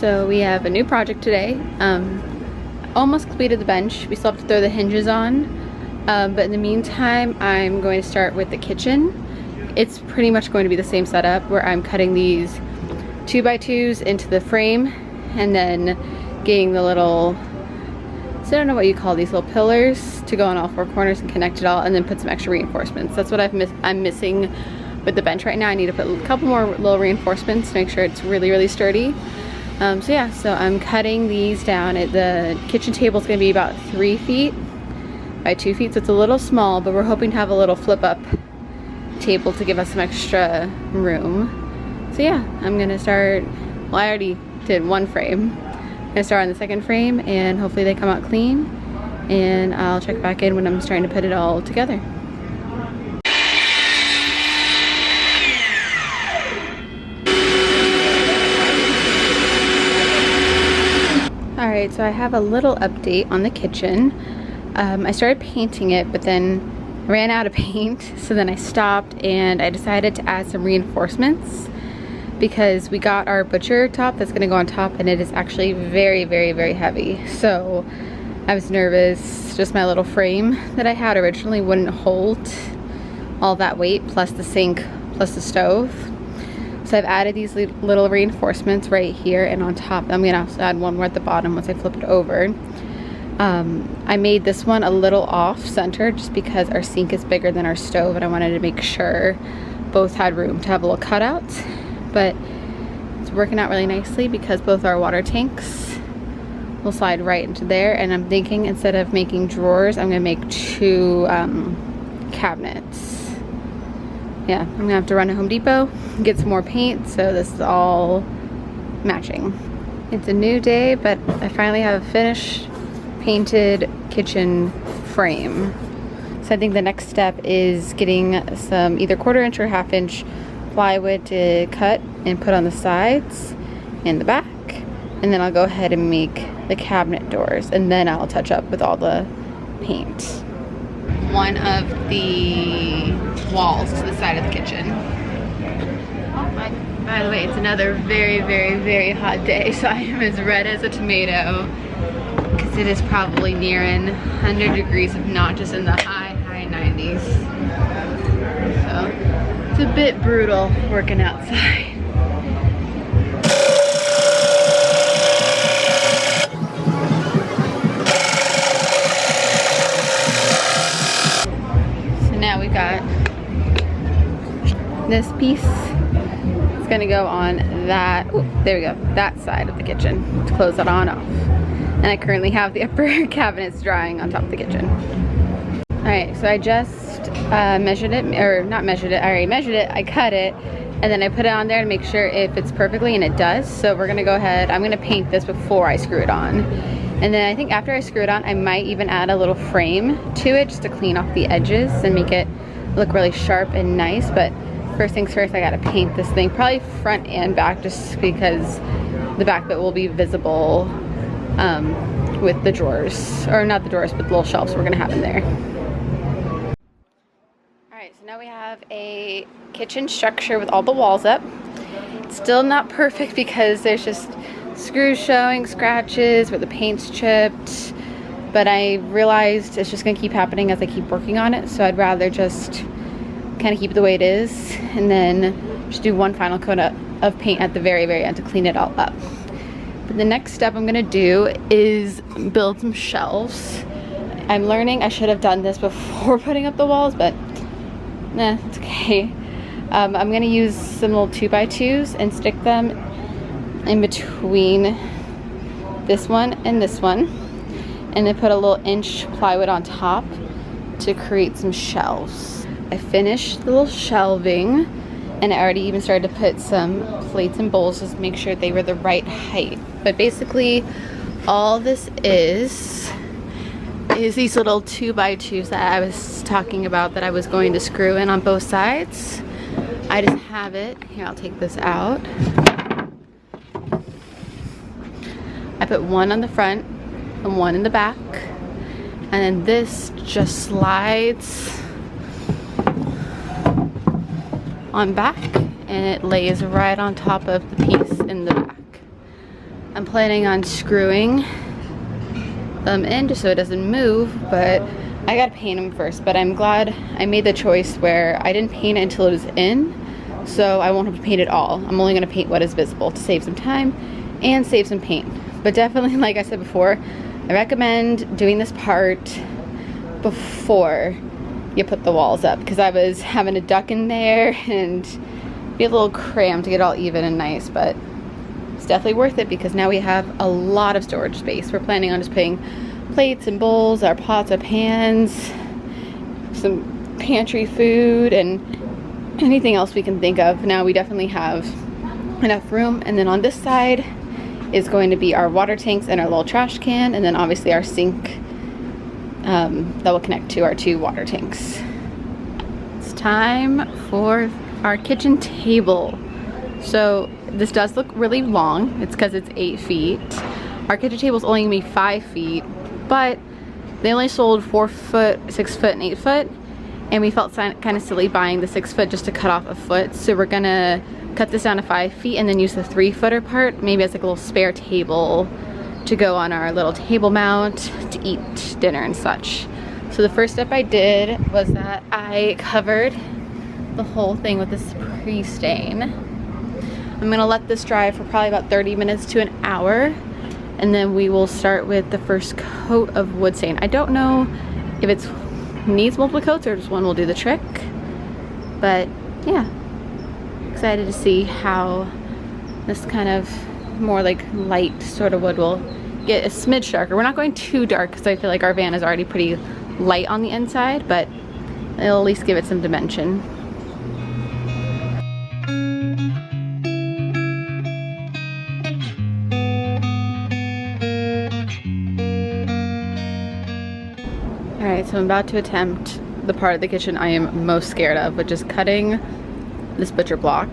So we have a new project today. Almost completed the bench. We still have to throw the hinges on. But in the meantime, I'm going to start with the kitchen. It's pretty much going to be the same setup where I'm cutting these 2x2s into the frame and then getting the little, so I don't know what you call these little pillars to go on all four corners and connect it all, and then put some extra reinforcements. That's what I'm missing with the bench right now. I need to put a couple more little reinforcements to make sure it's really, really sturdy. So yeah, so I'm cutting these down. The kitchen table is going to be about 3 feet by 2 feet, so it's a little small, but we're hoping to have a little flip up table to give us some extra room. So yeah, I'm going to start, well, I already did one frame. I'm going to start on the second frame and hopefully they come out clean, and I'll check back in when I'm starting to put it all together. Alright, so I have a little update on the kitchen. I started painting it, but then ran out of paint, so then I stopped and I decided to add some reinforcements because we got our butcher top that's going to go on top, and it is actually very, very, very heavy. So I was nervous, just my little frame that I had originally wouldn't hold all that weight, plus the sink, plus the stove. So I've added these little reinforcements right here and on top. I'm gonna also add one more at the bottom once I flip it over. I made this one a little off center just because our sink is bigger than our stove, and I wanted to make sure both had room to have a little cutouts. But it's working out really nicely because both our water tanks will slide right into there. And I'm thinking instead of making drawers, I'm gonna make 2 cabinets. Yeah, I'm gonna have to run to Home Depot, get some more paint, so this is all matching. It's a new day, but I finally have a finished painted kitchen frame. So I think the next step is getting some either 1/4 inch or 1/2 inch plywood to cut and put on the sides and the back, and then I'll go ahead and make the cabinet doors, and then I'll touch up with all the paint. One of the walls to the side of the kitchen. By the way, it's another very, very, very hot day, so I am as red as a tomato because it is probably nearing 100 degrees, if not just in the high 90s. So it's a bit brutal working outside. Now we got this piece. It's gonna go on that, ooh, there we go, that side of the kitchen to close that on off. And I currently have the upper cabinets drying on top of the kitchen. Alright, so I just measured it, or not measured it, I already measured it, I cut it, and then I put it on there to make sure it fits perfectly, and it does. So we're gonna go ahead, I'm gonna paint this before I screw it on. And then I think after I screw it on, I might even add a little frame to it just to clean off the edges and make it look really sharp and nice. But first things first, I gotta paint this thing, probably front and back, just because the back bit will be visible with the drawers, or not the drawers, but the little shelves we're gonna have in there. Alright, so now we have a kitchen structure with all the walls up. It's still not perfect because there's just screws showing, scratches where the paint's chipped, but I realized it's just gonna keep happening as I keep working on it, so I'd rather just kind of keep it the way it is and then just do one final coat of paint at the very, very end to clean it all up. But the next step I'm gonna do is build some shelves. I'm learning I should have done this before putting up the walls, but nah, it's okay. I'm gonna use some little 2x2s and stick them in between this one, and then put a little inch plywood on top to create some shelves. I finished the little shelving, and I already even started to put some plates and bowls just to make sure they were the right height. But basically all this is these little 2x2s that I was talking about that I was going to screw in on both sides. I just have it. Here, I'll take this out. I put one on the front and one in the back. And then this just slides on back and it lays right on top of the piece in the back. I'm planning on screwing them in just so it doesn't move, but I gotta paint them first. But I'm glad I made the choice where I didn't paint it until it was in, so I won't have to paint it all. I'm only gonna paint what is visible to save some time and save some paint. But definitely, like I said before, I recommend doing this part before you put the walls up, because I was having to duck in there and be a little cramped to get all even and nice, but it's definitely worth it because now we have a lot of storage space. We're planning on just putting plates and bowls, our pots, our pans, some pantry food, and anything else we can think of. Now we definitely have enough room. And then on this side is going to be our water tanks and our little trash can, and then obviously our sink that will connect to our 2 water tanks. It's time for our kitchen table. So this does look really long. It's because it's 8 feet. Our kitchen table is only gonna be 5 feet, but they only sold 4 foot, 6 foot, and 8 foot, and we felt kind of silly buying the 6 foot just to cut off a foot. So we're gonna cut this down to 5 feet and then use the 3-footer part maybe as like a little spare table to go on our little table mount to eat dinner and such. So the first step I did was that I covered the whole thing with this pre-stain. I'm gonna let this dry for probably about 30 minutes to an hour, and then we will start with the first coat of wood stain. I don't know if it needs multiple coats or just one will do the trick, but yeah, excited to see how this kind of more like light sort of wood will get a smidge darker. We're not going too dark because I feel like our van is already pretty light on the inside, but it'll at least give it some dimension. Alright, so I'm about to attempt the part of the kitchen I am most scared of, which is cutting this butcher block.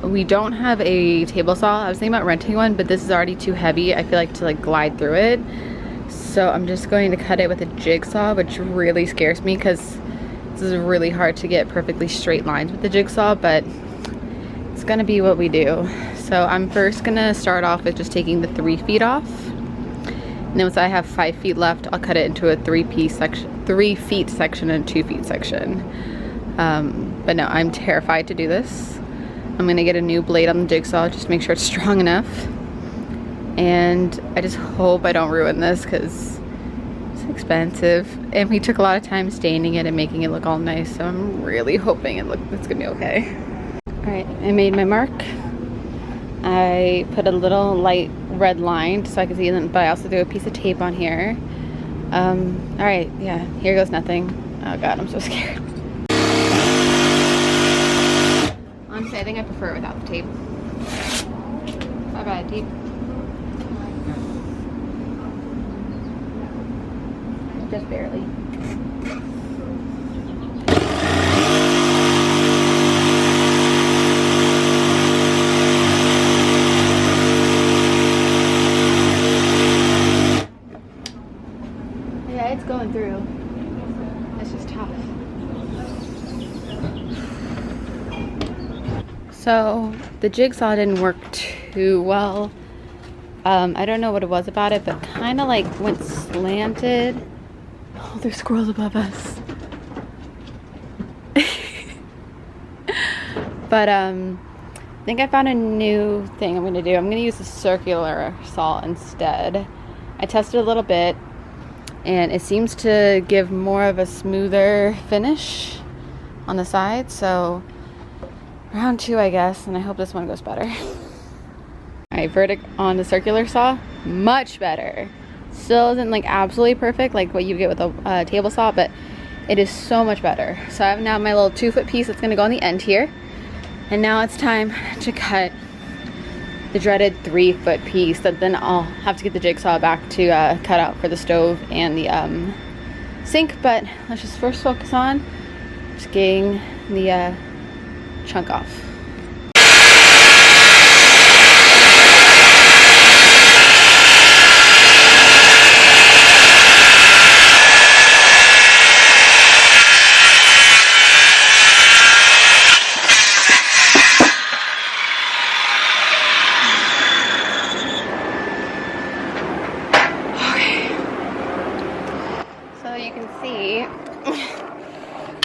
We don't have a table saw. I was thinking about renting one, but this is already too heavy, I feel like, to like glide through it. So I'm just going to cut it with a jigsaw, which really scares me because this is really hard to get perfectly straight lines with the jigsaw, but it's gonna be what we do. So I'm first gonna start off with just taking the 3 feet off. And then once I have 5 feet left, I'll cut it into a 3 feet section and a 2 feet section. But no, I'm terrified to do this. I'm gonna get a new blade on the jigsaw just to make sure it's strong enough. And I just hope I don't ruin this because it's expensive. And we took a lot of time staining it and making it look all nice. So I'm really hoping it's gonna be okay. All right, I made my mark. I put a little light red line so I can see them, but I also threw a piece of tape on here. All right, yeah, here goes nothing. Oh God, I'm so scared. Honestly, I think I prefer it without the tape. Bye-bye, tape. Just barely. Yeah, it's going through. It's just tough. So the jigsaw didn't work too well. I don't know what it was about it, but kind of like went slanted. Oh, there's squirrels above us. But I think I found a new thing I'm gonna do. I'm gonna use the circular saw instead. I tested a little bit and it seems to give more of a smoother finish on the side. So round 2, I guess, and I hope this one goes better. Alright, verdict on the circular saw, much better. Still isn't like absolutely perfect like what you get with a table saw, but it is so much better. So I have now my little 2-foot piece that's gonna go on the end here. And now it's time to cut the dreaded 3-foot piece that then I'll have to get the jigsaw back to cut out for the stove and the sink. But let's just first focus on just getting the chunk off.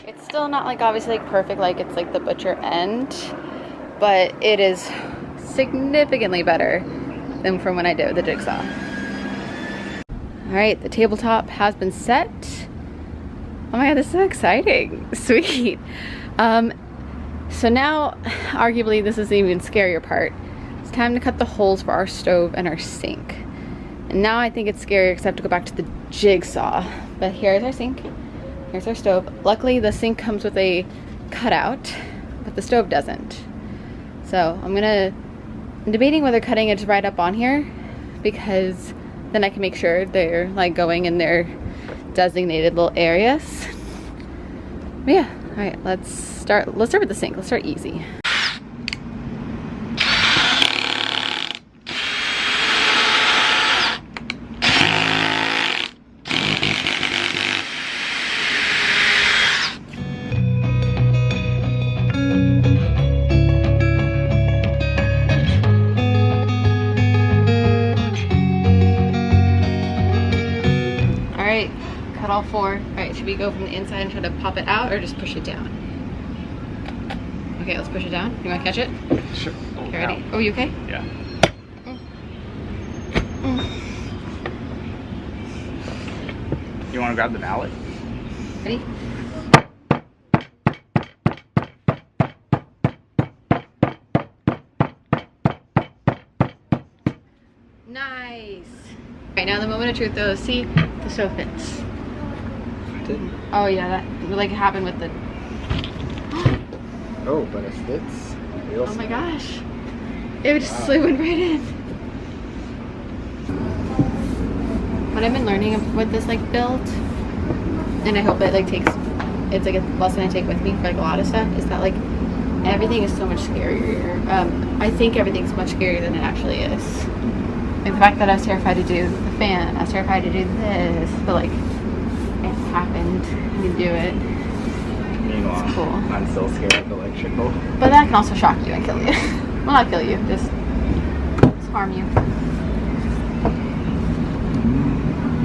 It's still not like obviously like perfect, like it's like the butcher end, but it is significantly better than from when I did with the jigsaw. All right, the tabletop has been set. Oh my God, this is so exciting. Sweet. So now, arguably, this is the even scarier part. It's time to cut the holes for our stove and our sink. And now I think it's scarier because I have to go back to the jigsaw. But here's our sink. Here's our stove. Luckily, the sink comes with a cutout, but the stove doesn't. So I'm debating whether cutting it right up on here, because then I can make sure they're like going in their designated little areas. But yeah, all right, let's start with the sink. Let's start easy. Cut all four. All right, should we go from the inside and try to pop it out, or just push it down? Okay, let's push it down. You want to catch it? Sure. Okay, ready? Oh, you okay? Yeah. You want to grab the mallet? Ready? Nice. All right, now the moment of truth though. See, the stove fits. It didn't. Oh yeah, that like happened with the. Oh, but it fits. Oh my gosh. It just went right in. What I've been learning with this like build, and I hope it like it's like a lesson I take with me for like a lot of stuff, is that like everything is so much scarier. I think everything's much scarier than it actually is. Like the fact that I was terrified to do the fan, I was terrified to do this, but like it happened. I can do it. Meanwhile, it's cool. I'm still scared of electrical. But that can also shock you and kill you. Well, not kill you, just harm you.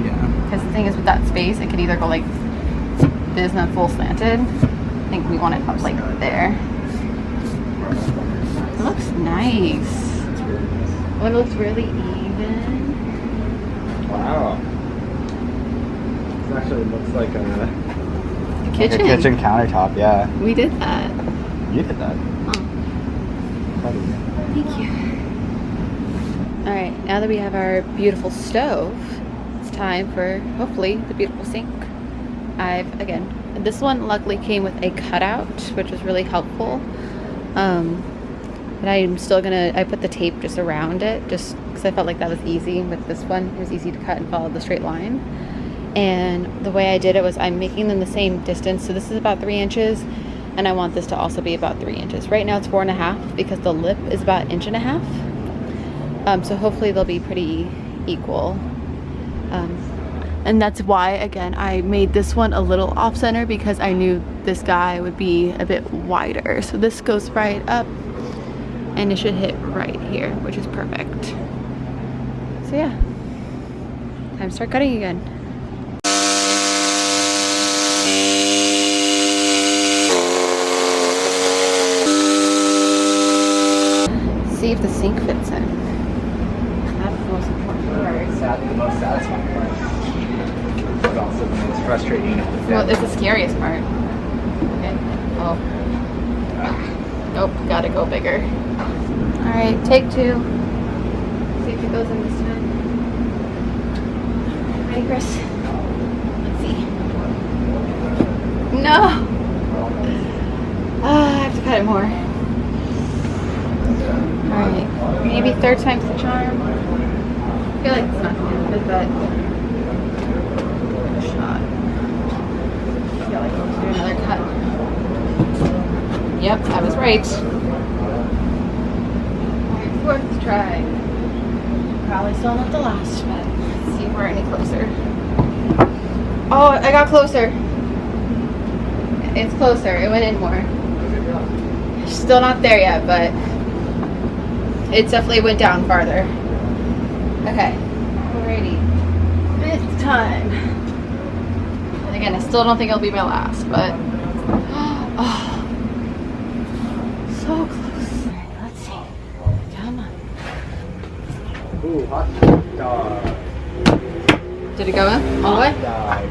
Yeah. Because the thing is, with that space, it could either go like this and then full slanted. I think we want it up like there. It looks nice. Oh, it looks really even. Wow. This actually looks like a kitchen. Like a kitchen countertop, yeah. We did that. You did that. Oh. Thank you. Alright, now that we have our beautiful stove, it's time for, hopefully, the beautiful sink. Again, this one luckily came with a cutout, which was really helpful. But I'm still I put the tape just around it, just because I felt like that was easy. With this one, it was easy to cut and follow the straight line. And the way I did it was I'm making them the same distance. So this is about 3 inches, and I want this to also be about 3 inches. Right now it's 4.5 because the lip is about 1.5 inches. So hopefully they'll be pretty equal. And that's why, again, I made this one a little off center, because I knew this guy would be a bit wider. So this goes right up, and it should hit right here, which is perfect. So yeah, time to start cutting again. See if the sink fits in. That's the most important part. The most satisfying part. But also the most frustrating. Well, it's the scariest part. Okay. Oh. Nope, gotta go bigger. Alright, take 2. See if it goes in this time. Ready, Chris? Let's see. No! I have to cut it more. Alright, maybe 3rd time's the charm. I feel like it's not gonna fit, but shot. I feel like I'll do another cut. Yep, I was right. Fourth try. Probably still not the last, but let's see if we're any closer. Oh, I got closer. It's closer. It went in more. Still not there yet, but it definitely went down farther. Okay. Alrighty. Fifth time. And again, I still don't think it'll be my last, but oh, so close. Alright, let's see. Come on. Ooh, hot dog. Did it go in all the way? Dog.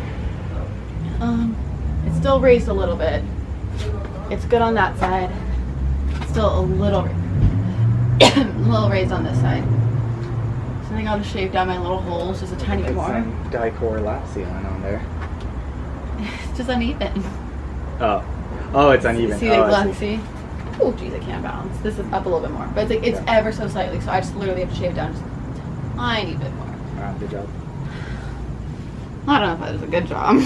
It's still raised a little bit. It's good on that side. Still a little raised on this side. So I think I'll just shave down my little holes just a tiny bit more. Some Dicor lap sealant on there. It's just uneven. Oh, it's uneven. See, see? Oh, geez, I can't balance. This is up a little bit more, but it's like it's ever so slightly. So I just literally have to shave down just a tiny bit more. Good job. I don't know if that was a good job.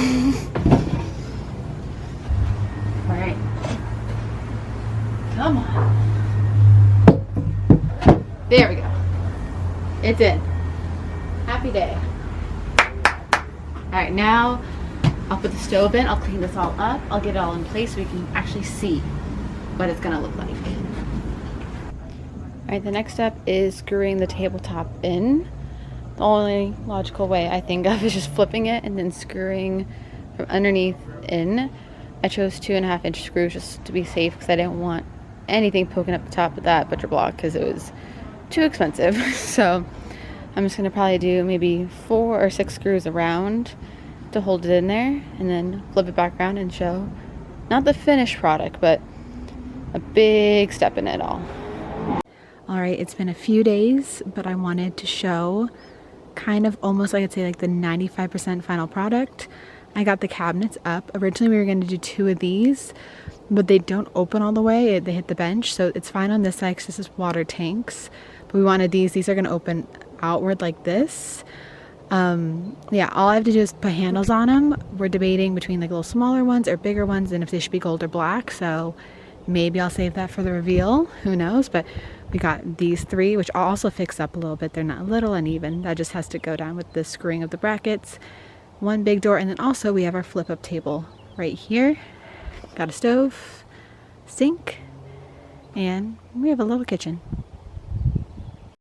All right. Come on. There we go. It's in. Happy day. All right, now I'll put the stove in. I'll clean this all up. I'll get it all in place so we can actually see what it's gonna look like. All right, the next step is screwing the tabletop in. The only logical way I think of is just flipping it and then screwing from underneath in. I chose 2.5-inch screws just to be safe because I didn't want anything poking up the top of that butcher block because it was too expensive. So I'm just gonna probably do maybe 4 or 6 screws around to hold it in there and then flip it back around and show not the finished product, but a big step in it all. All right, it's been a few days, but I wanted to show kind of almost like I'd say like the 95% final product. I got the cabinets up. Originally we were going to do 2 of these, but they don't open all the way. They hit the bench, so it's fine on this side because this is water tanks. But we wanted these. These are going to open outward like this. Yeah, all I have to do is put handles on them. We're debating between like little smaller ones or bigger ones and if they should be gold or black. So maybe I'll save that for the reveal. Who knows? But we got these 3, which I'll also fix up a little bit. They're not a little uneven. That just has to go down with the screwing of the brackets. 1 big door, and then also we have our flip-up table right here. Got a stove, sink, and we have a little kitchen.